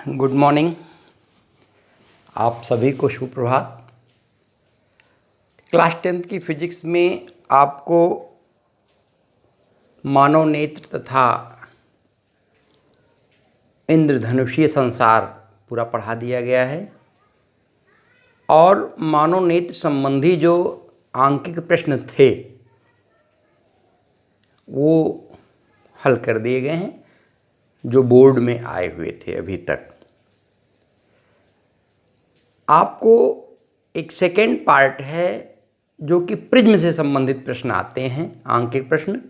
Good morning. आप सभी को शुभ प्रभात। क्लास 10th की फिजिक्स में आपको मानव नेत्र तथा इंद्रधनुषीय संसार पूरा पढ़ा दिया गया है और मानव नेत्र संबंधी जो आंकिक प्रश्न थे वो हल कर दिए गए हैं जो बोर्ड में आए हुए थे अभी तक। आपको एक सेकेंड पार्ट है जो कि प्रिज्म से संबंधित प्रश्न आते हैं, आंकिक प्रश्न,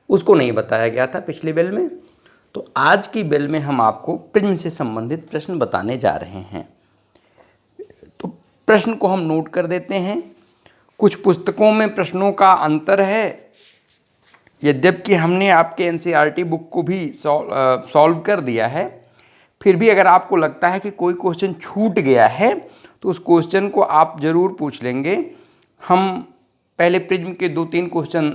उसको नहीं बताया गया था पिछले बेल में। तो आज की बेल में हम आपको प्रिज्म से संबंधित प्रश्न बताने जा रहे हैं। तो प्रश्न को हम नोट कर देते हैं। कुछ पुस्तकों में प्रश्नों का अंतर है, यद्यपि हमने आपके NCERT बुक को भी सॉल्व कर दिया है, फिर भी अगर आपको लगता है कि कोई क्वेश्चन छूट गया है तो उस क्वेश्चन को आप ज़रूर पूछ लेंगे। हम पहले प्रिज्म के 2-3 क्वेश्चन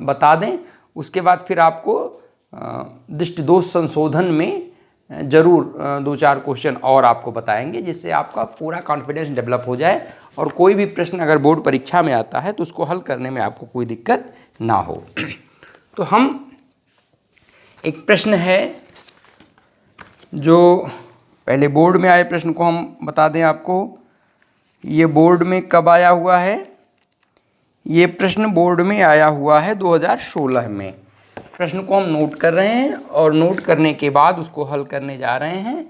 बता दें, उसके बाद फिर आपको दृष्टि दोष संशोधन में ज़रूर 2-4 क्वेश्चन और आपको बताएंगे, जिससे आपका पूरा कॉन्फिडेंस डेवलप हो जाए और कोई भी प्रश्न अगर बोर्ड परीक्षा में आता है तो उसको हल करने में आपको कोई दिक्कत ना हो। तो हम एक प्रश्न है जो पहले बोर्ड में आए प्रश्न को हम बता दें आपको। ये बोर्ड में कब आया हुआ है? ये प्रश्न बोर्ड में आया हुआ है 2016 में। प्रश्न को हम नोट कर रहे हैं और नोट करने के बाद उसको हल करने जा रहे हैं।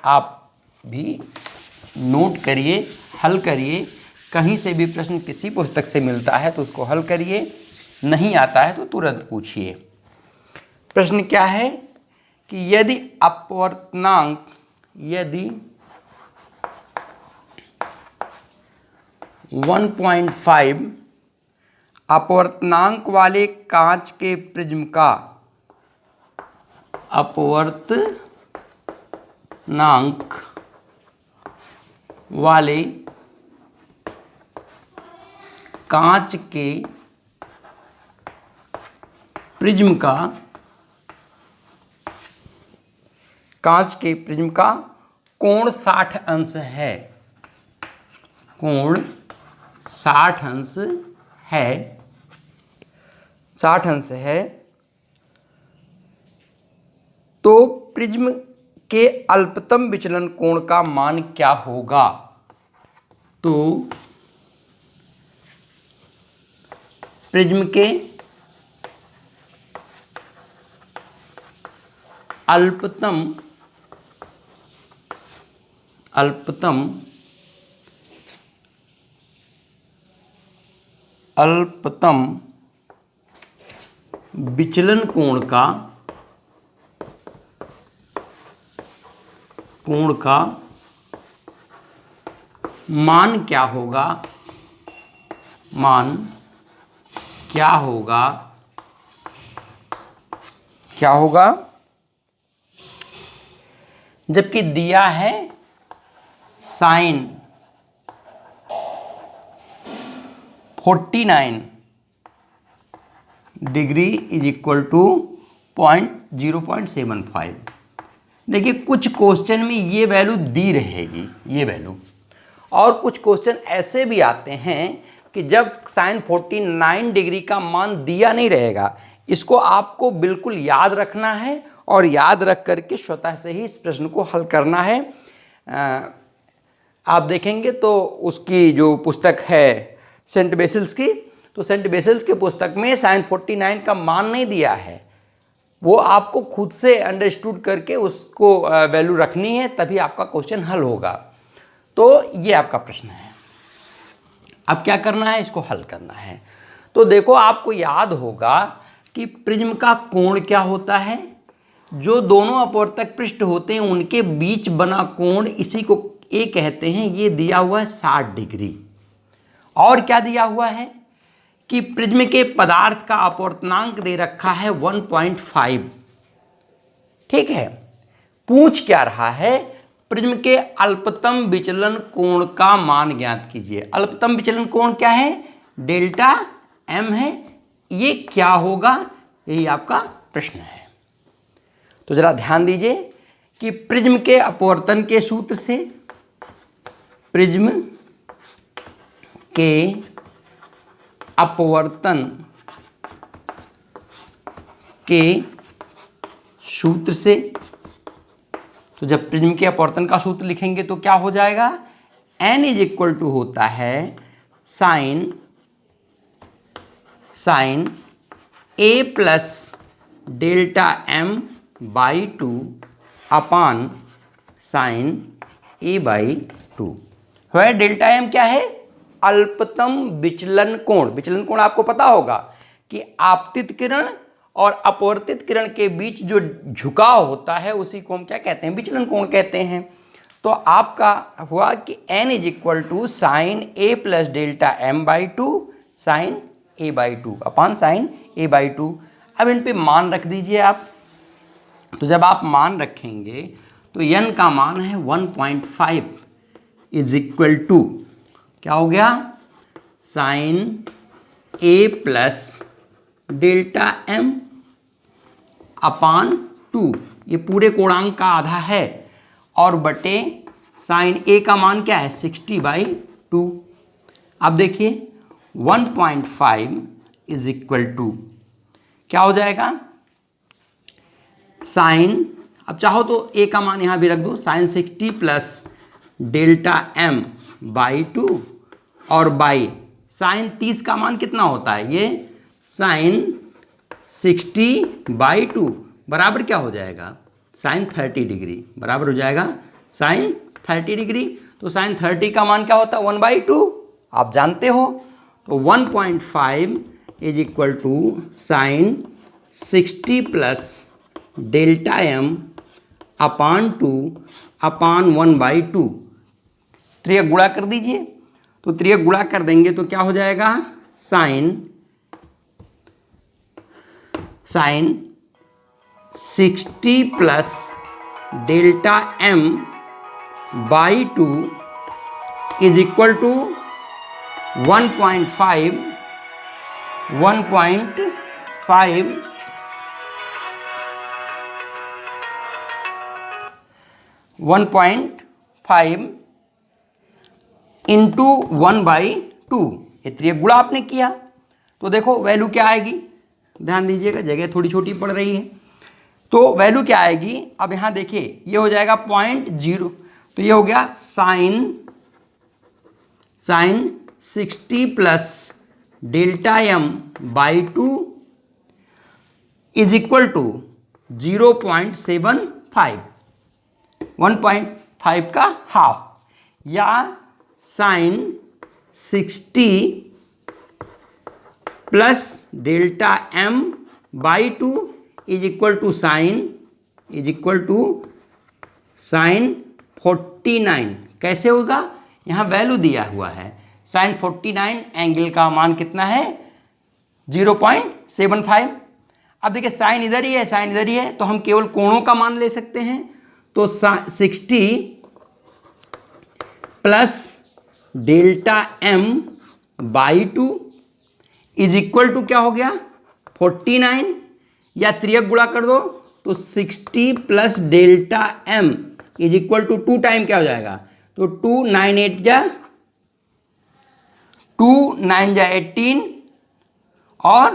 आप भी नोट करिए, हल करिए। कहीं से भी प्रश्न किसी पुस्तक से मिलता है तो उसको हल करिए, नहीं आता है तो तुरंत पूछिए। प्रश्न क्या है कि यदि अपवर्तनांक 1.5 अपवर्तनांक वाले कांच के प्रिज्म का अपवर्तनांक वाले कांच के प्रिज्म का कोण 60 अंश है। कोण 60 अंश है। 60 अंश है तो प्रिज्म के अल्पतम विचलन कोण का मान क्या होगा? तो प्रिज्म के अल्पतम विचलन कोण का मान क्या होगा? मान क्या होगा? जबकि दिया है sin 49 degree is equal to 0.75। देखिए कुछ क्वेश्चन में ये वैल्यू दी रहेगी, ये वैल्यू, और कुछ क्वेश्चन ऐसे भी आते हैं कि जब sin 49 डिग्री का मान दिया नहीं रहेगा। इसको आपको बिल्कुल याद रखना है और याद रख करके स्वतः से ही इस प्रश्न को हल करना है। आप देखेंगे तो उसकी जो पुस्तक है सेंट बेसिल्स की, तो सेंट बेसिल्स की पुस्तक में sin 49 का मान नहीं दिया है। वो आपको खुद से अंडरस्टूड करके उसको वैल्यू रखनी है, तभी आपका क्वेश्चन हल होगा। तो ये आपका प्रश्न है। अब क्या करना है? इसको हल करना है। तो देखो, आपको याद होगा कि प्रिज्म का कोण क्या होता है? जो दोनों अपवर्तक पृष्ठ होते हैं उनके बीच बना कोण, इसी को ए कहते हैं। ये दिया हुआ है 60 डिग्री। और क्या दिया हुआ है कि प्रिज्म के पदार्थ का अपवर्तनांक दे रखा है 1.5। ठीक है, पूछ क्या रहा है? प्रिज्म के अल्पतम विचलन कोण का मान ज्ञात कीजिए। अल्पतम विचलन कोण क्या है? डेल्टा m है। ये क्या होगा? यही आपका प्रश्न है। तो जरा ध्यान दीजिए कि प्रिज्म के अपवर्तन के सूत्र से, प्रिज्म के अपवर्तन के सूत्र से, तो जब प्रिज्म के अपवर्तन का सूत्र लिखेंगे तो क्या हो जाएगा, n इज इक्वल टू होता है sine a plus delta m by 2 upon sine a by 2। वह डेल्टा m क्या है, अल्पतम विचलन कोण। विचलन कोण आपको पता होगा कि आपतित किरण और अपवर्तित किरण के बीच जो झुकाव होता है उसी को हम क्या कहते हैं, विचलन कोण कहते हैं। तो आपका हुआ कि n is equal to sine a plus delta m by 2 sine a by 2 upon sine a by 2। अब इन पे मान रख दीजिए आप। तो जब आप मान रखेंगे तो n का मान है 1.5 इज इक्वल टू क्या हो गया, sine a plus delta m upon 2, ये पूरे कोणांक का आधा है, और बटे साइन a का मान क्या है 60 बाई 2। अब देखिए 1.5 इज इक्वल टू क्या हो जाएगा, साइन, अब चाहो तो a का मान यहाँ भी रख दो, sine 60 plus delta m by 2 और बाई साइन 30 का मान कितना होता है, ये साइन 60 बाई 2 बराबर क्या हो जाएगा, साइन 30 डिग्री बराबर हो जाएगा साइन 30 डिग्री। तो साइन 30 का मान क्या होता है 1/2, आप जानते हो। तो 1.5 is equal to sine 60 plus delta m upon 2 upon 1/2। त्रियक गुणा कर दीजिए, तो त्रियक गुणा कर देंगे तो क्या हो जाएगा, sine 60 plus delta m by 2 is equal to 1.5 into 1/2। ये त्रियक गुणा आपने किया तो देखो वैल्यू क्या आएगी, ध्यान दीजिएगा जगह थोड़ी छोटी पड़ रही है। तो वैल्यू क्या आएगी, अब यहाँ देखिए ये हो जाएगा 0.0, तो ये हो गया sine 60 plus delta m by 2 is equal to 0.75, 1.5 का हाफ, या sine 60 plus delta m by 2 is equal to sine 49। कैसे होगा, यहाँ वैल्यू दिया हुआ है साइन 49, एंगल का मान कितना है 0.75। अब देखिए साइन इधर ही है, साइन इधर ही है, तो हम केवल कोणों का मान ले सकते हैं। तो 60 plus delta m by 2 is equal to क्या हो गया 49, या त्रियक गुणा कर दो तो 60 plus delta m is equal to 2 time क्या हो जाएगा, तो 2 9 8 जा 2 9 जा 18 और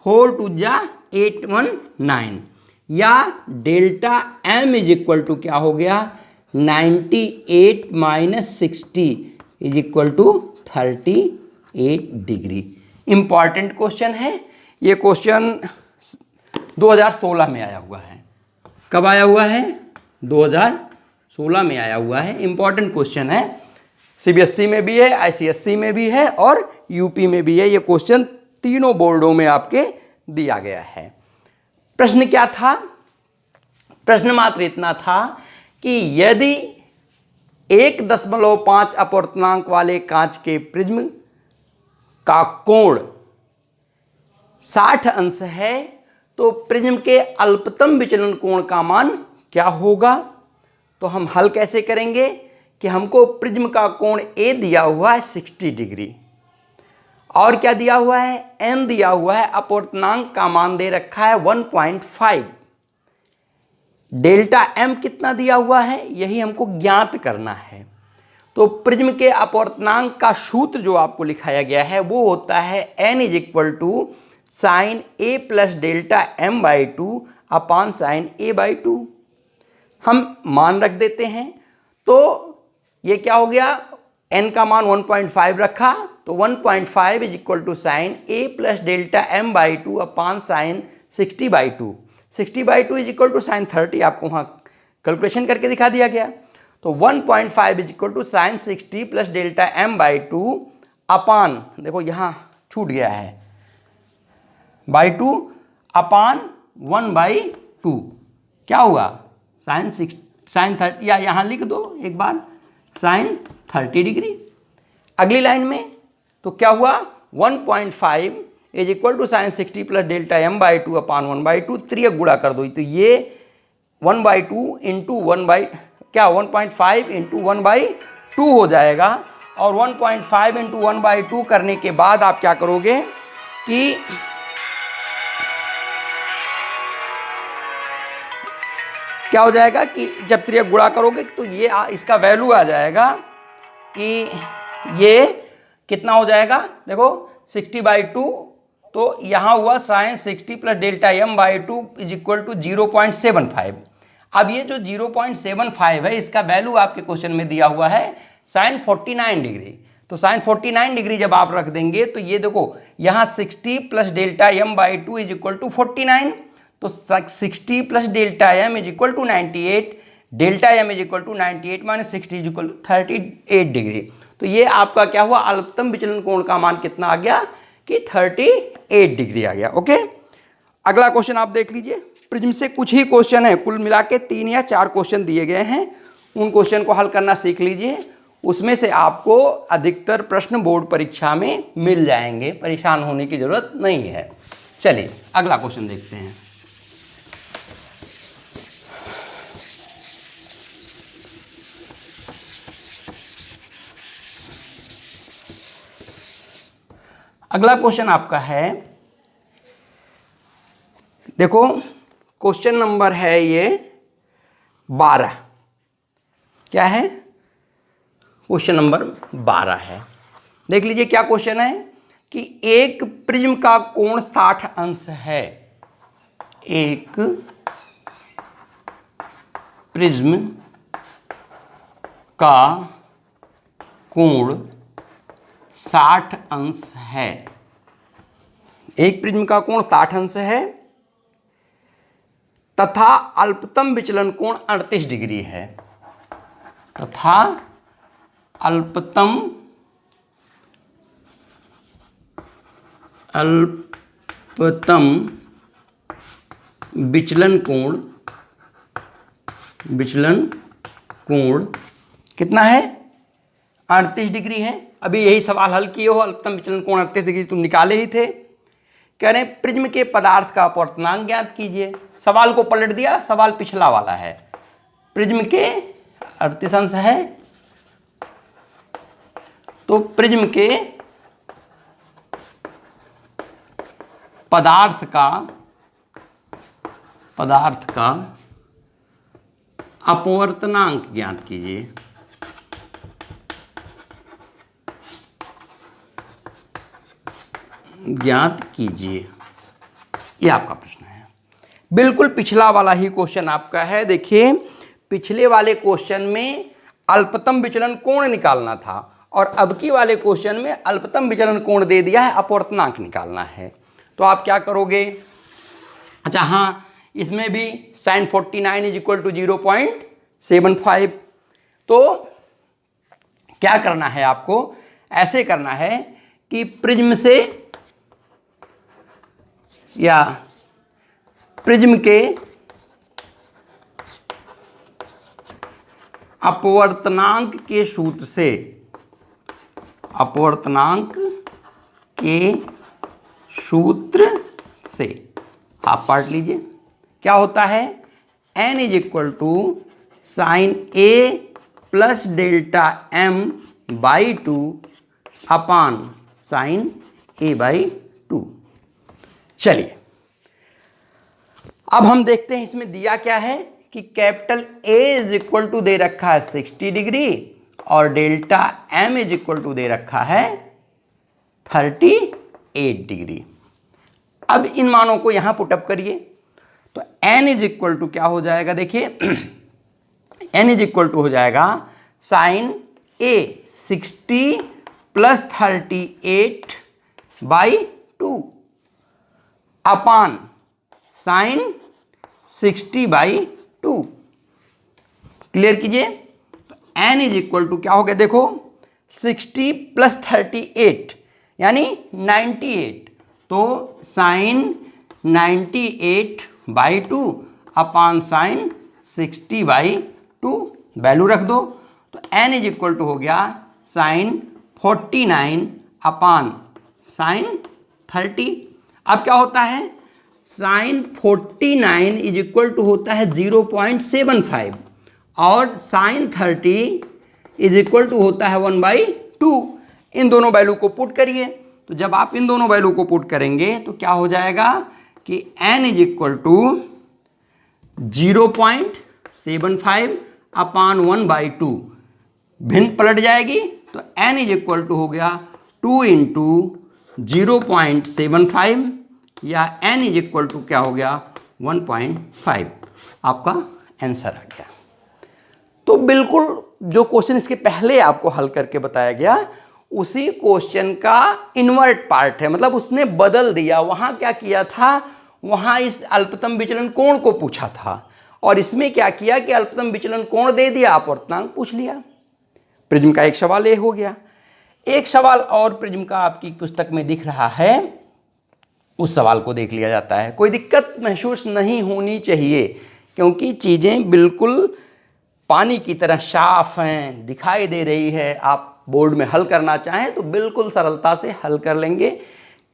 4 2 जा 8 1 9, या delta m is equal to क्या हो गया 98 minus 60 is equal to 38 degree. Important question है ये, क्वेश्चन 2016 में आया हुआ है। कब आया हुआ है, 2016 में आया हुआ है। इंपॉर्टेंट क्वेश्चन है, सीबीएसई में भी है, आईसीएसई में भी है और यूपी में भी है। ये क्वेश्चन तीनों बोर्डों में आपके दिया गया है। प्रश्न क्या था, प्रश्न मात्र इतना था कि यदि 1.5 अपवर्तनांक वाले कांच के प्रिज्म का कोण 60 अंश है तो प्रिज्म के अल्पतम विचलन कोण का मान क्या होगा। तो हम हल कैसे करेंगे कि हमको प्रिज्म का कोण ए दिया हुआ है 60 डिग्री, और क्या दिया हुआ है n दिया हुआ है, अपवर्तनांक का मान दे रखा है 1.5। डेल्टा एम कितना दिया हुआ है, यही हमको ज्ञात करना है। तो प्रिज्म के अपवर्तनांक का सूत्र जो आपको लिखाया गया है वो होता है n is equal to sine A plus delta M by two upon sine A by two. हम मान रख देते हैं, तो ये क्या हो गया, n का मान 1.5 रखा, तो 1.5 is equal to sine A plus delta M by two upon sine 60 by two. 60 by two is equal to साइन 30, आपको वहाँ कैलकुलेशन करके दिखा दिया गया। तो 1.5 is equal to sine 60 plus delta M by two upon, देखो यहाँ छूट गया है, बाई टू अपान 1/2 क्या हुआ, साइन 30, या यहाँ लिख दो एक बार साइन 30 डिग्री। अगली लाइन में तो क्या हुआ, 1.5 is equal to sine 60 plus delta M by two upon 1/2, त्रियक गुणा कर दो, तो ये 1/2 इंटू 1.5 इंटू 1/2 हो जाएगा। और 1.5 इंटू 1/2 करने के बाद आप क्या करोगे कि क्या हो जाएगा कि जब त्रियक गुणा करोगे तो ये इसका वैल्यू आ जाएगा कि ये कितना हो जाएगा, देखो 60/2, तो यहाँ हुआ sine 60 plus delta M by two is equal to 0.75। अब ये जो 0.75 है इसका वैल्यू आपके क्वेश्चन में दिया हुआ है साइन 49 डिग्री। तो साइन 49 डिग्री जब आप रख देंगे तो ये देखो यहाँ 60 plus delta M by two is equal to 49, तो 60 plus delta M is equal to 98, delta M is equal to 98 minus 60 is equal to 38 degree. तो ये आपका क्या हुआ, अल्पतम विचलन कोण का मान कितना आ गया कि 38 डिग्री आ गया। ओके, अगला क्वेश्चन आप देख लीजिए। प्रिज्म से कुछ ही क्वेश्चन है, कुल मिला के 3 या 4 क्वेश्चन दिए गए हैं, उन क्वेश्चन को हल करना सीख लीजिए। उसमें से आपको अधिकतर प्रश्न बोर्ड परीक्षा में मिल जाएंगे, परेशान होने की जरूरत नहीं है। चलिए अगला क्वेश्चन देखते हैं। अगला क्वेश्चन आपका है, देखो क्वेश्चन नंबर है ये 12, क्या है, क्वेश्चन नंबर 12 है। देख लीजिए क्या क्वेश्चन है कि एक प्रिज्म का कोण 60 अंश है, एक प्रिज्म का कोण 60 अंश है, एक प्रिज्म का कोण 60 अंश है तथा अल्पतम विचलन कोण 38 डिग्री है, तथा अल्पतम विचलन कोण कितना है, 38 डिग्री है। अभी यही सवाल हल किए हो, अल्पतम विचलन कोण 38 डिग्री तुम निकाले ही थे। कह रहे हैं प्रिज्म के पदार्थ का अपवर्तनांक ज्ञात कीजिए। सवाल को पलट दिया, सवाल पिछला वाला है, प्रिज्म के 38 अंश है, तो प्रिज्म के पदार्थ का अपवर्तनांक ज्ञात कीजिए। ये आपका प्रश्न है। बिल्कुल पिछला वाला ही क्वेश्चन आपका है। देखिए पिछले वाले क्वेश्चन में अल्पतम विचलन कोण निकालना था और अब की वाले क्वेश्चन में अल्पतम विचलन कोण दे दिया है, अपवर्तनांक निकालना है। तो आप क्या करोगे, अच्छा हाँ, इसमें भी साइन 49 इज इक्वल टू 0.75। तो क्या करना है आपको, ऐसे करना है कि प्रिज्म से या प्रिज्म के अपवर्तनांक के सूत्र से, हाफ पार्ट लीजिए। क्या होता है, n is equal to sine a plus delta m by 2 upon sine a by 2। चलिए अब हम देखते हैं इसमें दिया क्या है कि capital A is equal to दे रखा है 60 डिग्री और delta M is equal to दे रखा है 38 डिग्री। अब इन मानों को यहां पुटअप करिए तो n इज इक्वल टू क्या हो जाएगा, देखिए n इज इक्वल टू हो जाएगा sine A 60 plus 38/2 upon sine 60/2। Clear कीजिए। तो n इज इक्वल टू क्या हो गया, देखो 60 प्लस 38 यानी 98, तो साइन 98/2 अपान साइन 60/2 वैल्यू रख दो। तो n इज इक्वल टू हो गया साइन 49 अपान साइन 30। अब क्या होता है, साइन 49 इज इक्वल टू होता है 0.75 और साइन 30 इज इक्वल टू होता है 1/2। इन दोनों वैल्यू को पुट करिए। तो जब आप इन दोनों वैल्यू को पुट करेंगे तो क्या हो जाएगा कि n इज इक्वल टू 0.75 अपान 1/2 भिन्न पलट जाएगी। तो n इज इक्वल टू हो गया 2 इंटू 0.75 या n इज इक्वल टू क्या हो गया 1.5। आपका आंसर आ गया। तो बिल्कुल जो क्वेश्चन इसके पहले आपको हल करके बताया गया उसी क्वेश्चन का इन्वर्ट पार्ट है, मतलब उसने बदल दिया। वहां क्या किया था, वहां इस अल्पतम विचलन कोण को पूछा था और इसमें क्या किया कि अल्पतम विचलन कोण दे दिया, अपवर्तनांक पूछ लिया। प्रिज्म का एक सवाल ये हो गया। एक सवाल और प्रिज्म का आपकी पुस्तक में दिख रहा है, उस सवाल को देख लिया जाता है। कोई दिक्कत महसूस नहीं होनी चाहिए क्योंकि चीज़ें बिल्कुल पानी की तरह साफ हैं, दिखाई दे रही है। आप बोर्ड में हल करना चाहें तो बिल्कुल सरलता से हल कर लेंगे,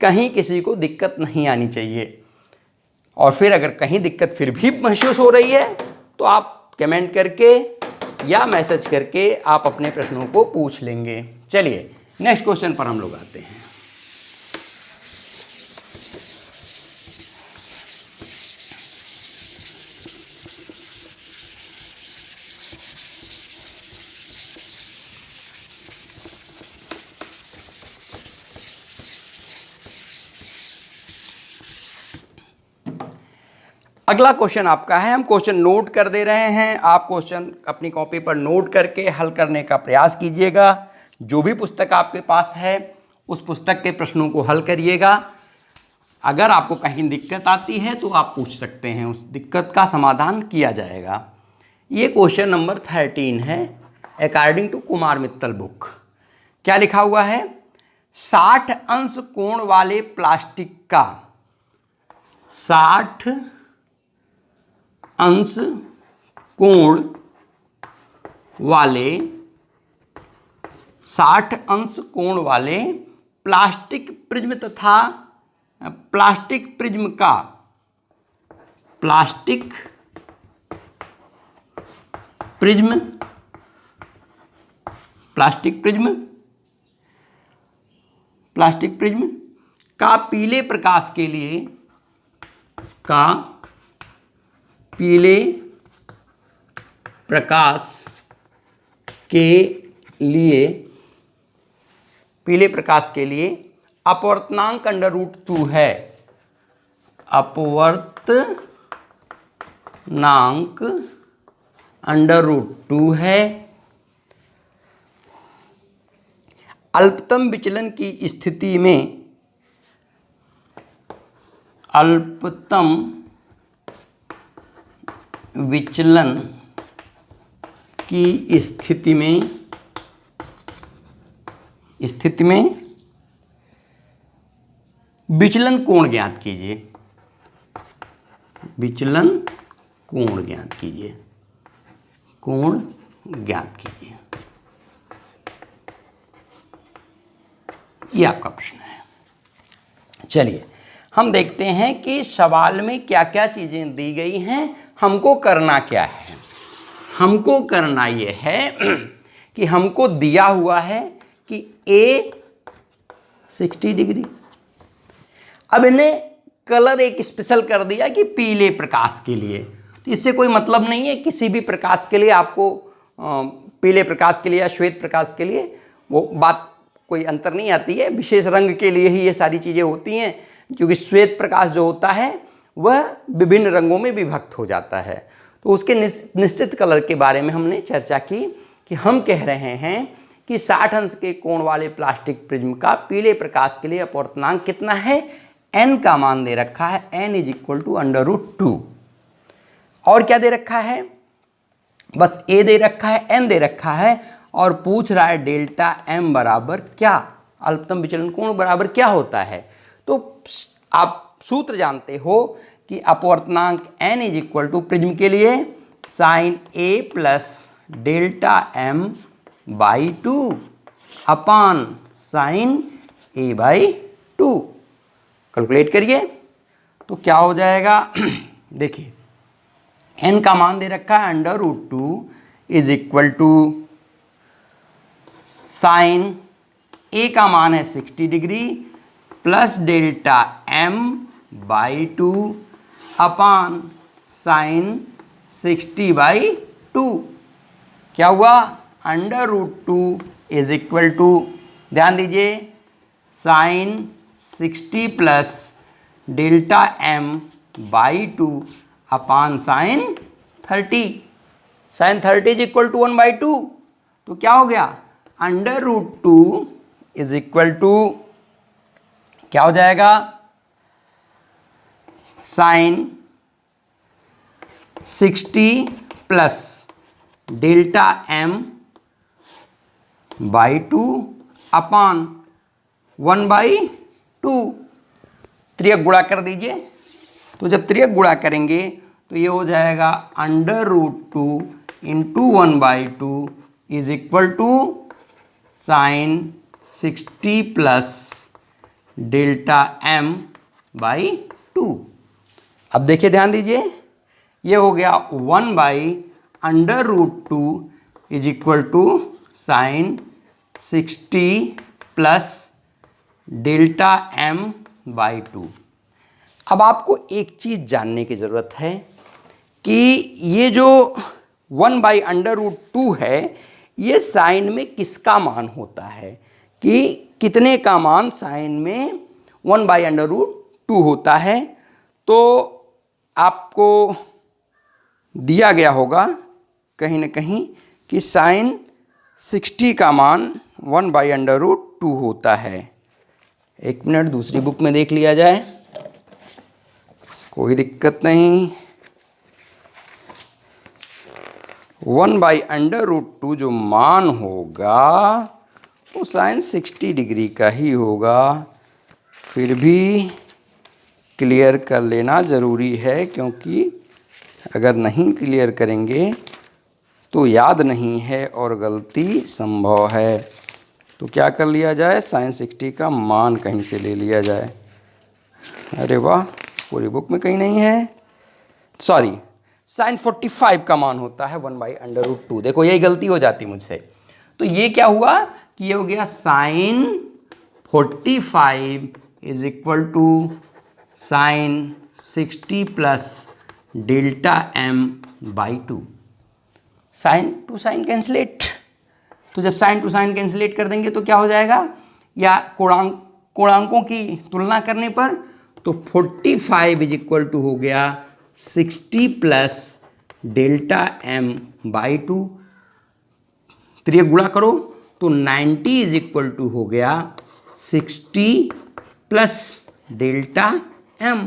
कहीं किसी को दिक्कत नहीं आनी चाहिए। और फिर अगर कहीं दिक्कत फिर भी महसूस हो रही है तो आप कमेंट करके या मैसेज करके आप अपने प्रश्नों को पूछ लेंगे। चलिए नेक्स्ट क्वेश्चन पर हम लोग आते हैं। अगला क्वेश्चन आपका है, हम क्वेश्चन नोट कर दे रहे हैं। आप क्वेश्चन अपनी कॉपी पर नोट करके हल करने का प्रयास कीजिएगा। जो भी पुस्तक आपके पास है उस पुस्तक के प्रश्नों को हल करिएगा। अगर आपको कहीं दिक्कत आती है तो आप पूछ सकते हैं, उस दिक्कत का समाधान किया जाएगा। ये क्वेश्चन नंबर 13 है according to Kumar Mittal book. क्या लिखा हुआ है, 60 अंश कोण वाले प्लास्टिक का 60 अंश कोण वाले 60 अंश कोण वाले प्लास्टिक प्रिज्म तथा प्लास्टिक प्रिज्म का प्लास्टिक प्रिज्म का पीले प्रकाश के लिए पीले प्रकाश के लिए अपवर्तनांक √2 है। अपवर्तनांक √2 है। अल्पतम विचलन की स्थिति में विचलन कोण ज्ञात कीजिए। कोण ज्ञात कीजिए। ये आपका प्रश्न है। चलिए हम देखते हैं कि सवाल में क्या क्या चीजें दी गई हैं, हमको करना क्या है। हमको करना ये है कि हमको दिया हुआ है कि A 60 डिग्री। अब इन्हें कलर एक स्पेशल कर दिया कि पीले प्रकाश के लिए, तो इससे कोई मतलब नहीं है किसी भी प्रकाश के लिए आपको पीले प्रकाश के लिए या श्वेत प्रकाश के लिए वो बात कोई अंतर नहीं आती है। विशेष रंग के लिए ही ये सारी चीज़ें होती हैं, क्योंकि श्वेत प्रकाश जो होता है वह विभिन्न रंगों में विभक्त हो जाता है। तो उसके निश्चित कलर के बारे में हमने चर्चा की कि हम कह रहे हैं कि 60 अंश के कोण वाले प्लास्टिक प्रिज्म का पीले प्रकाश के लिए अपवर्तनांक कितना है, n का मान दे रखा है, n = √2। और क्या दे रखा है, बस a दे रखा है, n दे रखा है, और पूछ रहा है डेल्टा m बराबर क्या, अल्पतम विचलन कोण बराबर क्या होता है। तो आप सूत्र जानते हो कि अपवर्तनांक n प्रिज्म के लिए sin a plus delta m by 2 upon sin a by 2। Calculate करिए तो क्या हो जाएगा देखिए n का मान दे रखा है √2 = साइन a का मान है 60 degree plus delta m by 2 upon sine 60/2। क्या हुआ, √2 = ध्यान दीजिए sine 60 plus delta m by 2 upon sine 30। Sine 30 = 1/2। तो क्या हो गया, √2 = क्या हो जाएगा, sine 60 plus delta m by 2 upon 1/2। त्रियक गुणा कर दीजिए। तो जब त्रियक गुणा करेंगे तो ये हो जाएगा √2 × 1/2 = sine 60 plus delta m by 2। अब देखिए ध्यान दीजिए, ये हो गया 1/√2 = sine 60 plus delta m by 2। अब आपको एक चीज़ जानने की ज़रूरत है कि ये जो 1/√2 है ये साइन में किसका मान होता है, कि कितने का मान साइन में 1/√2 होता है। तो आपको दिया गया होगा कहीं ना कहीं कि साइन 60 का मान 1/√2 होता है। एक मिनट दूसरी बुक में देख लिया जाए, कोई दिक्कत नहीं। 1/√2 जो मान होगा वो साइन 60 डिग्री का ही होगा। फिर भी क्लियर कर लेना ज़रूरी है, क्योंकि अगर नहीं क्लियर करेंगे तो याद नहीं है और गलती संभव है। तो क्या कर लिया जाए, साइन 60 का मान कहीं से ले लिया जाए। अरे वाह, पूरी बुक में कहीं नहीं है, सॉरी, साइन 45 का मान होता है 1/√2। देखो यही गलती हो जाती मुझसे। तो ये क्या हुआ कि ये हो गया sine 45 = sine 60 plus delta m by 2। Sine to sine cancelled. तो जब साइन टू साइन कैंसलेट कर देंगे तो क्या हो जाएगा, या कोणांकों की तुलना करने पर तो 45 = हो गया 60 प्लस डेल्टा m बाई 2। त्रियक गुणा करो तो 90 = हो गया 60 प्लस डेल्टा m,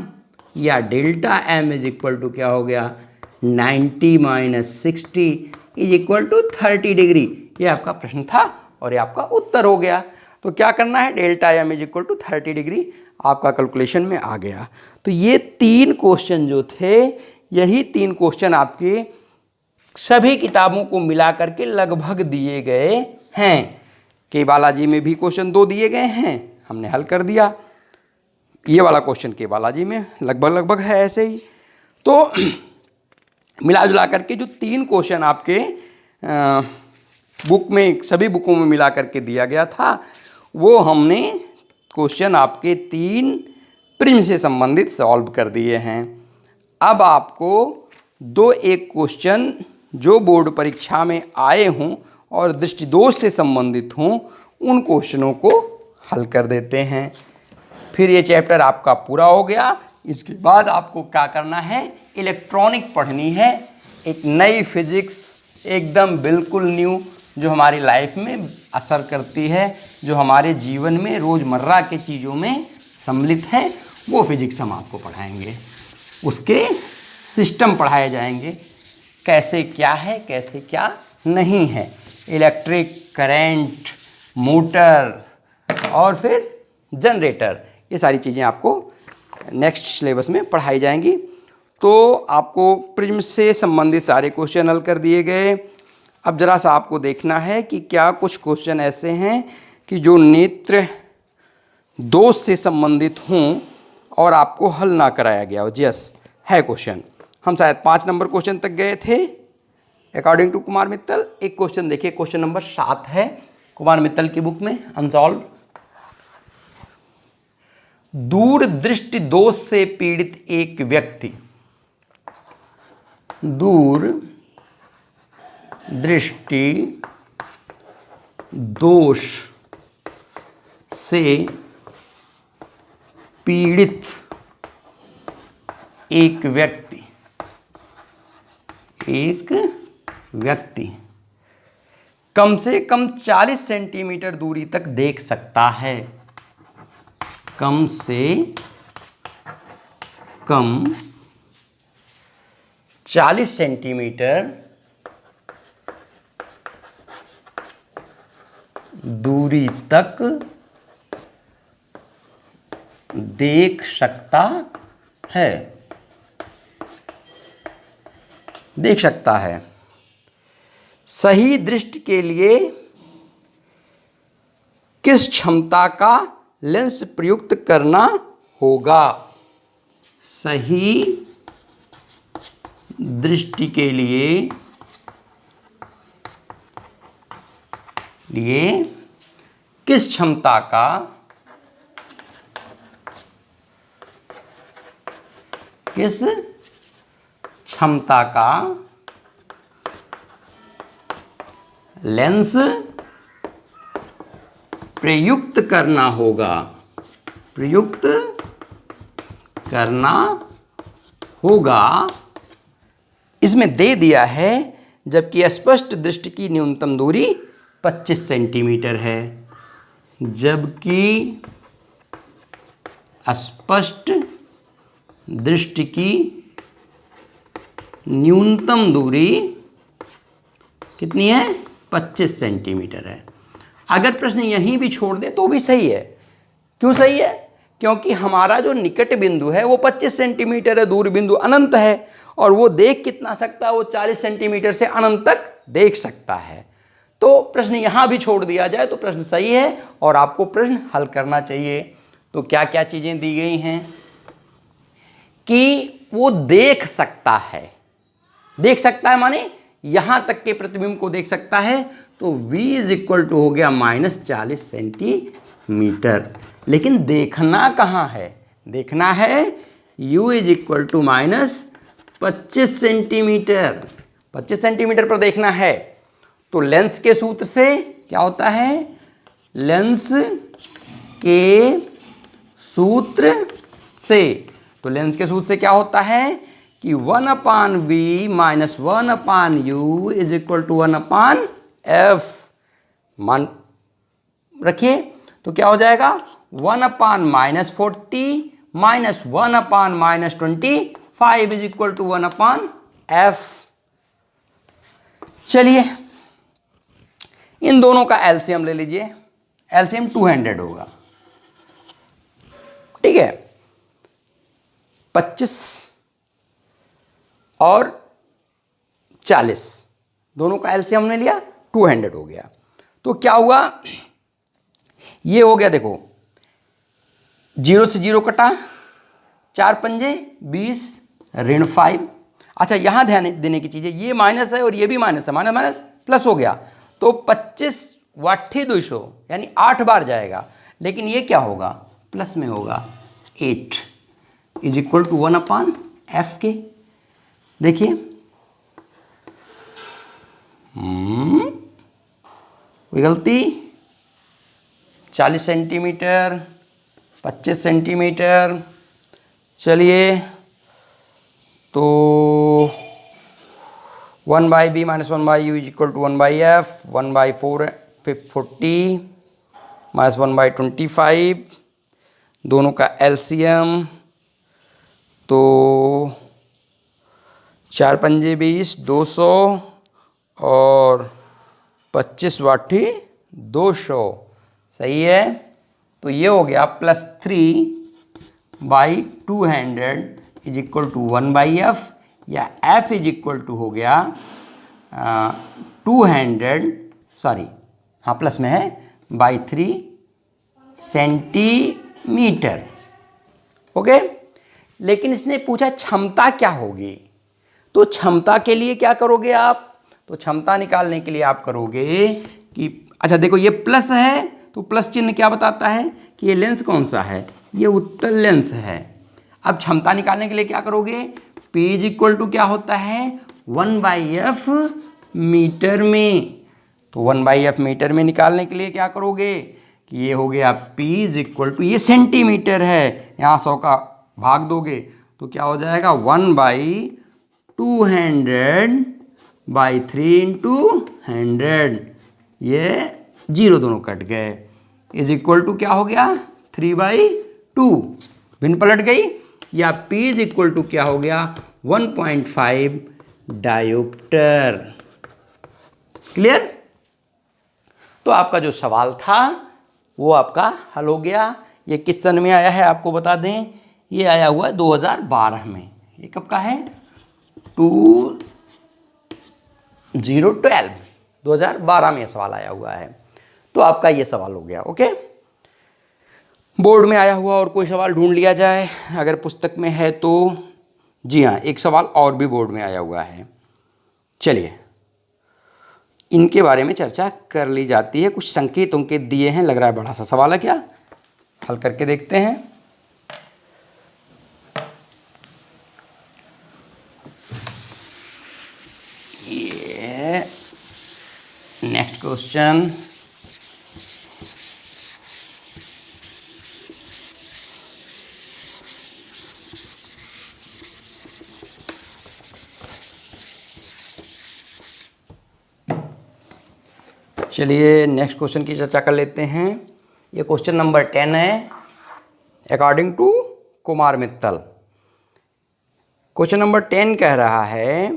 या डेल्टा m = क्या हो गया 90 - 60 = 30 डिग्री। ये आपका प्रश्न था और ये आपका उत्तर हो गया। तो क्या करना है, डेल्टा m = 30 डिग्री आपका कैलकुलेशन में आ गया। तो ये 3 क्वेश्चन जो थे, यही 3 क्वेश्चन आपके सभी किताबों को मिला करके लगभग दिए गए हैं। के बालाजी में भी क्वेश्चन 2 दिए गए हैं, हमने हल कर दिया। ये वाला क्वेश्चन के बालाजी में लगभग है ऐसे ही। तो मिला जुला करके जो 3 क्वेश्चन आपके बुक में, सभी बुकों में मिला करके दिया गया था, वो हमने क्वेश्चन आपके 3 प्रिज्म से संबंधित सॉल्व कर दिए हैं। अब आपको दो एक क्वेश्चन जो बोर्ड परीक्षा में आए हों और दृष्टि दोष से संबंधित हों उन क्वेश्चनों को हल कर देते हैं। फिर ये चैप्टर आपका पूरा हो गया। इसके बाद आपको क्या करना है, इलेक्ट्रॉनिक पढ़नी है, एक नई फिजिक्स एकदम बिल्कुल न्यू जो हमारी लाइफ में असर करती है, जो हमारे जीवन में रोज़मर्रा के चीज़ों में सम्मिलित है, वो फिजिक्स हम आपको पढ़ाएंगे। उसके सिस्टम पढ़ाए जाएंगे, कैसे क्या है कैसे क्या नहीं है, इलेक्ट्रिक करंट, मोटर और फिर जनरेटर, ये सारी चीज़ें आपको नेक्स्ट सिलेबस में पढ़ाई जाएंगी। तो आपको प्रिज्म से संबंधित सारे क्वेश्चन हल कर दिए गए। अब ज़रा सा आपको देखना है कि क्या कुछ क्वेश्चन ऐसे हैं कि जो नेत्र दोष से संबंधित हों और आपको हल ना कराया गया हो। यस, है क्वेश्चन। हम शायद 5 नंबर क्वेश्चन तक गए थे अकॉर्डिंग टू कुमार मित्तल। एक क्वेश्चन देखिए, क्वेश्चन नंबर 7 है कुमार मित्तल की बुक में, अनसॉल्व। दूर दृष्टि दोष से पीड़ित एक व्यक्ति, दूर दृष्टि दोष से पीड़ित एक व्यक्ति कम से कम 40 सेंटीमीटर दूरी तक देख सकता है। कम से कम 40 सेंटीमीटर दूरी तक देख सकता है, सही दृष्टि के लिए किस क्षमता का लेंस प्रयुक्त करना होगा। सही दृष्टि के लिए किस क्षमता का लेंस प्रयुक्त करना होगा, इसमें दे दिया है। जबकि स्पष्ट दृष्टि की न्यूनतम दूरी 25 सेंटीमीटर है। जबकि स्पष्ट दृष्टि की न्यूनतम दूरी कितनी है, 25 सेंटीमीटर है। अगर प्रश्न यहीं भी छोड़ दे तो भी सही है। क्यों सही है? क्योंकि हमारा जो निकट बिंदु है वो 25 सेंटीमीटर है, दूर बिंदु अनंत है, और वो देख कितना सकता है, वो 40 सेंटीमीटर से अनंत तक देख सकता है। तो प्रश्न यहाँ भी छोड़ दिया जाए तो प्रश्न सही है और आपको प्रश्न हल करना चाहिए। तो क्या क्या चीज़ें दी गई हैं कि वो देख सकता है। देख सकता है माने यहाँ तक के प्रतिबिंब को देख सकता है, तो v इज इक्वल टू हो गया -40 सेंटीमीटर। लेकिन देखना कहाँ है? देखना है u is equal to -25 centimetre. 25 centimetre पर देखना है। तो लेंस के सूत्र से क्या होता है? लेंस के सूत्र से, तो लेंस के सूत्र से क्या होता है कि 1/v - 1/u is equal to 1/f। मान रखिए, तो क्या हो जाएगा 1/-40 - 1/-25 इज इक्वल टू 1/f। चलिए इन दोनों का एलसीएम ले लीजिए। एलसीएम 200 होगा, ठीक है। 25 और 40 दोनों का एलसीएम हमने लिया, 200 हो गया। तो क्या हुआ, ये हो गया, देखो 0 से 0 कटा, 4 पंजे 20 ऋण 5। अच्छा यहाँ ध्यान देने की चीज़ है, ये माइनस है और ये भी माइनस है, माइनस माइनस प्लस हो गया, तो 25 वाठी 200 यानी 8 बार जाएगा। लेकिन ये क्या होगा, प्लस में होगा, 8 इज इक्वल टू 1/f के। देखिए कोई गलती, 40 सेंटीमीटर, 25 सेंटीमीटर। चलिए तो 1/b - 1/u = 1/f, 1/4 40 - 1/25, दोनों का एलसीएम तो 4 पंजे 20, 200 और 25 वाटी 200, सही है। तो ये हो गया +3/200 = 1/f, या f = हो गया 200, सॉरी हाँ प्लस में है, /3 सेंटीमीटर। ओके, लेकिन इसने पूछा क्षमता क्या होगी, तो क्षमता के लिए क्या करोगे आप, तो क्षमता निकालने के लिए आप करोगे कि अच्छा देखो ये प्लस है, तो प्लस चिन्ह क्या बताता है कि ये लेंस कौन सा है, ये उत्तल लेंस है। अब क्षमता निकालने के लिए क्या करोगे, P = क्या होता है 1/f मीटर में, तो 1/f मीटर में निकालने के लिए क्या करोगे कि ये हो गया P = ये सेंटीमीटर है, यहाँ 100 का भाग दोगे तो क्या हो जाएगा 1/200/3 × 100, ये 0 दोनों कट गए, = क्या हो गया 3/2, भिन्न पलट गई, या P = क्या हो गया 1.5 डायोप्टर। क्लियर। तो आपका जो सवाल था वो आपका हल हो गया। ये किस सन में आया है आपको बता दें, ये आया हुआ है 2012 में। ये कब का है 2012 में सवाल आया हुआ है। तो आपका ये सवाल हो गया। ओके, बोर्ड में आया हुआ और कोई सवाल ढूंढ लिया जाए अगर पुस्तक में है तो। जी हाँ, एक सवाल और भी बोर्ड में आया हुआ है, चलिए इनके बारे में चर्चा कर ली जाती है। कुछ संकेत उनके दिए हैं, लग रहा है बड़ा सा सवाल है, क्या हल करके देखते हैं। ये नेक्स्ट क्वेश्चन, चलिए नेक्स्ट क्वेश्चन की चर्चा कर लेते हैं। ये क्वेश्चन नंबर 10 है according to Kumar Mittal. Question number 10 कह रहा है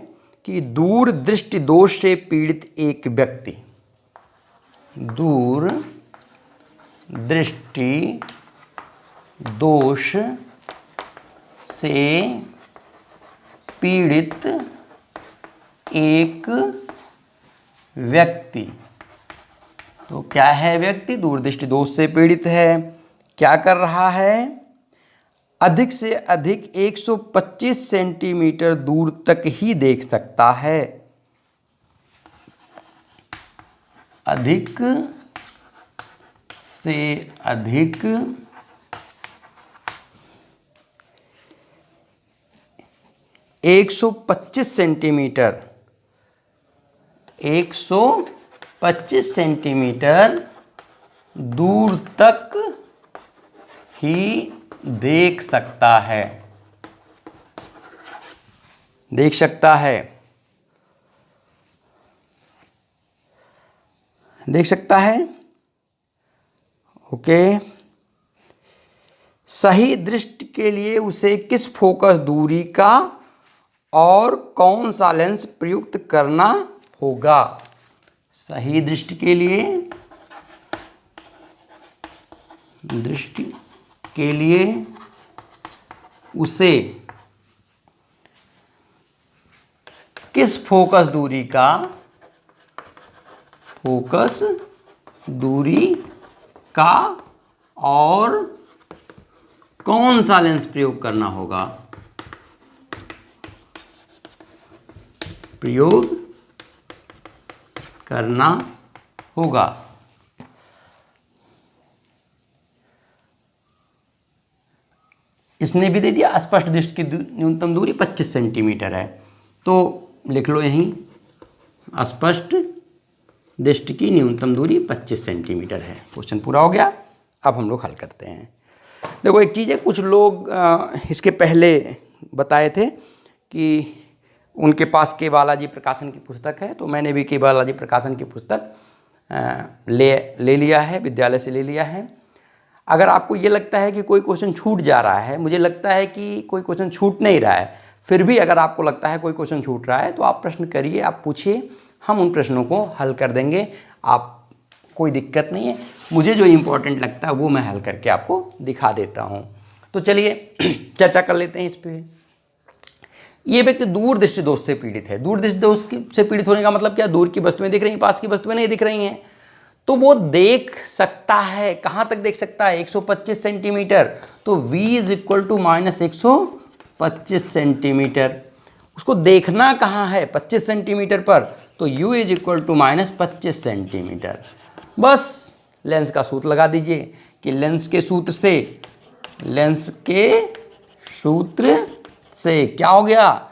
कि दूर दृष्टि दोष से पीड़ित एक व्यक्ति, दूर दृष्टि दोष से पीड़ित एक व्यक्ति, तो क्या है व्यक्ति दूरदृष्टि दोष से पीड़ित है, क्या कर रहा है, अधिक से अधिक 125 सेंटीमीटर दूर तक ही देख सकता है, अधिक से अधिक 125 सेंटीमीटर 125 सेंटीमीटर दूर तक ही देख सकता है, देख सकता है, देख सकता है। ओके, सही दृष्टि के लिए उसे किस फोकस दूरी का और कौन सा लेंस प्रयुक्त करना होगा। सही दृष्टि के लिए, दृष्टि के लिए उसे किस फोकस दूरी का, फोकस दूरी का और कौन सा लेंस प्रयोग करना होगा, प्रयोग करना होगा। इसने भी दे दिया स्पष्ट दृष्टि की न्यूनतम दूरी 25 सेंटीमीटर है, तो लिख लो यहीं, स्पष्ट दृष्टि की न्यूनतम दूरी 25 सेंटीमीटर है। क्वेश्चन पूरा हो गया। अब हम लोग हल करते हैं। देखो एक चीज़ है, कुछ लोग इसके पहले बताए थे कि उनके पास के बालाजी प्रकाशन की पुस्तक है, तो मैंने भी के बालाजी प्रकाशन की पुस्तक ले लिया है, विद्यालय से ले लिया है। अगर आपको ये लगता है कि कोई क्वेश्चन छूट जा रहा है, मुझे लगता है कि कोई क्वेश्चन छूट नहीं रहा है, फिर भी अगर आपको लगता है कोई क्वेश्चन छूट रहा है तो आप प्रश्न करिए, आप पूछिए, हम उन प्रश्नों को हल कर देंगे। आप कोई दिक्कत नहीं है, मुझे जो इम्पोर्टेंट लगता है वो मैं हल करके आपको दिखा देता हूँ। तो चलिए चर्चा कर लेते हैं इस पर। ये व्यक्ति दूर दृष्टि दोष से पीड़ित है। दूर दृष्टि दोष से पीड़ित होने का मतलब क्या? दूर की वस्तुएं दिख रही हैं, पास की वस्तुएं नहीं दिख रही हैं, तो वो देख सकता है। कहाँ तक देख सकता है? 125 सेंटीमीटर। तो v is equal to minus 125 centimetre. उसको देखना कहाँ है? 25 सेंटीमीटर पर, तो u is equal to minus 25 centimetre. बस लेंस का सूत्र लगा दीजिए कि लेंस के सूत्र से क्या हो गया?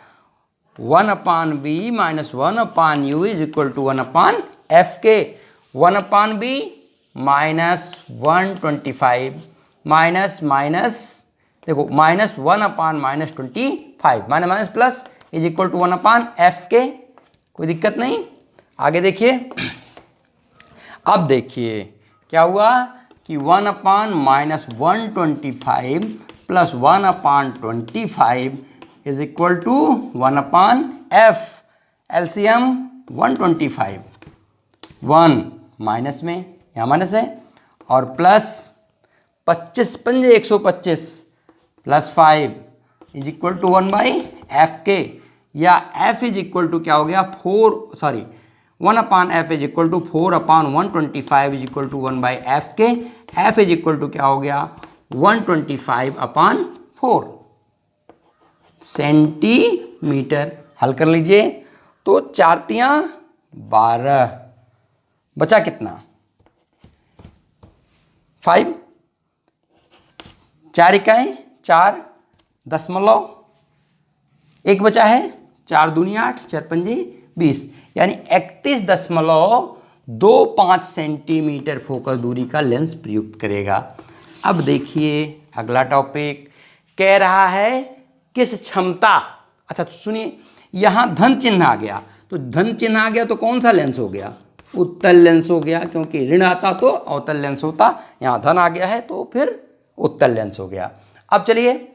1/b minus 1/u is equal to 1/f के। 1/b माइनस 125 माइनस देखो minus 1/-25 minus plus is equal to 1/f के। कोई दिक्कत नहीं। आगे देखिए, अब देखिए क्या हुआ कि 1/-125 plus 1/25 is equal to 1/f। LCM 125, 1 minus में, यहाँ माइनस है, और प्लस 25 पंजे 125 plus 5 is equal to 1/f के, या f इज इक्वल टू क्या हो गया? 1/f is equal to 4/125 is equal to 1/f के। f इज इक्वल टू क्या हो गया? 125/4 सेंटीमीटर। हल कर लीजिए, तो 4 तियां 12, बचा कितना? 5, 4 इकाई 4 दशमलव 1 बचा है, 4 दूनी 8, 4 पंजे 20, यानी 31.25 सेंटीमीटर फोकस दूरी का लेंस प्रयुक्त करेगा। अब देखिए अगला टॉपिक कह रहा है किस क्षमता। अच्छा तो सुनिए, यहाँ धन चिन्ह आ गया, तो धन चिन्ह आ गया तो कौन सा लेंस हो गया? उत्तल लेंस हो गया, क्योंकि ऋण आता तो अवतल लेंस होता, यहाँ धन आ गया है तो फिर उत्तल लेंस हो गया। अब चलिए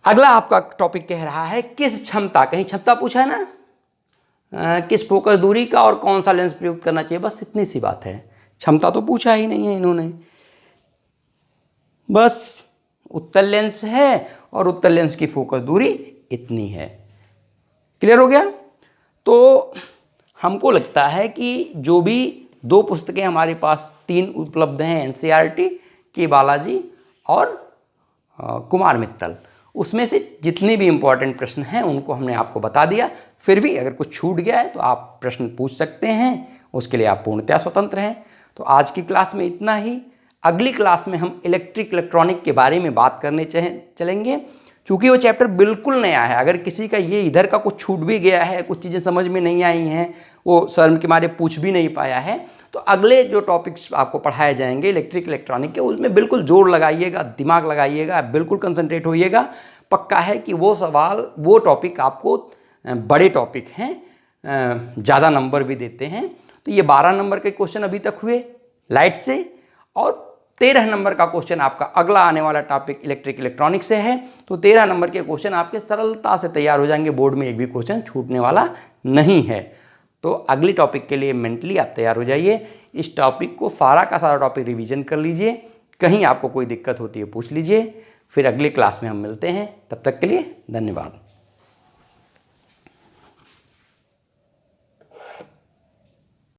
अगला आपका टॉपिक कह रहा है किस क्षमता, कहीं क्षमता पूछा है ना, किस फोकस दूरी का और कौन सा लेंस प्रयुक्त करना चाहिए, बस इतनी सी बात है। क्षमता तो पूछा ही नहीं है इन्होंने, बस उत्तल लेंस है और उत्तल लेंस की फोकस दूरी इतनी है। क्लियर हो गया? तो हमको लगता है कि जो भी 2 पुस्तकें हमारे पास 3 उपलब्ध हैं, एनसीईआरटी, के बालाजी और कुमार मित्तल, उसमें से जितने भी इम्पोर्टेंट प्रश्न हैं उनको हमने आपको बता दिया। फिर भी अगर कुछ छूट गया है तो आप प्रश्न पूछ सकते हैं, उसके लिए आप पूर्णतया स्वतंत्र हैं। तो आज की क्लास में इतना ही। अगली क्लास में हम इलेक्ट्रिक के बारे में बात करने चलेंगे, चूँकि वो चैप्टर बिल्कुल नया है। अगर किसी का ये इधर का कुछ छूट भी गया है, कुछ चीज़ें समझ में नहीं आई हैं, वो शर्म के मारे पूछ भी नहीं पाया है, तो अगले जो टॉपिक्स आपको पढ़ाए जाएंगे इलेक्ट्रिक के, उसमें बिल्कुल जोर लगाइएगा, दिमाग लगाइएगा, बिल्कुल कंसंट्रेट होइएगा। पक्का है कि वो सवाल, वो टॉपिक आपको बड़े टॉपिक हैं, ज़्यादा नंबर भी देते हैं। तो ये 12 नंबर के क्वेश्चन अभी तक हुए लाइट से, और 13 नंबर का क्वेश्चन आपका अगला आने वाला टॉपिक इलेक्ट्रॉनिक से है। तो 13 नंबर के क्वेश्चन आपके सरलता से तैयार हो जाएंगे, बोर्ड में एक भी क्वेश्चन छूटने वाला नहीं है। तो अगली टॉपिक के लिए मेंटली आप तैयार हो जाइए। इस टॉपिक को सारा का सारा टॉपिक रिवीजन कर लीजिए, कहीं आपको कोई दिक्कत होती है पूछ लीजिए। फिर अगली क्लास में हम मिलते हैं, तब तक के लिए धन्यवाद।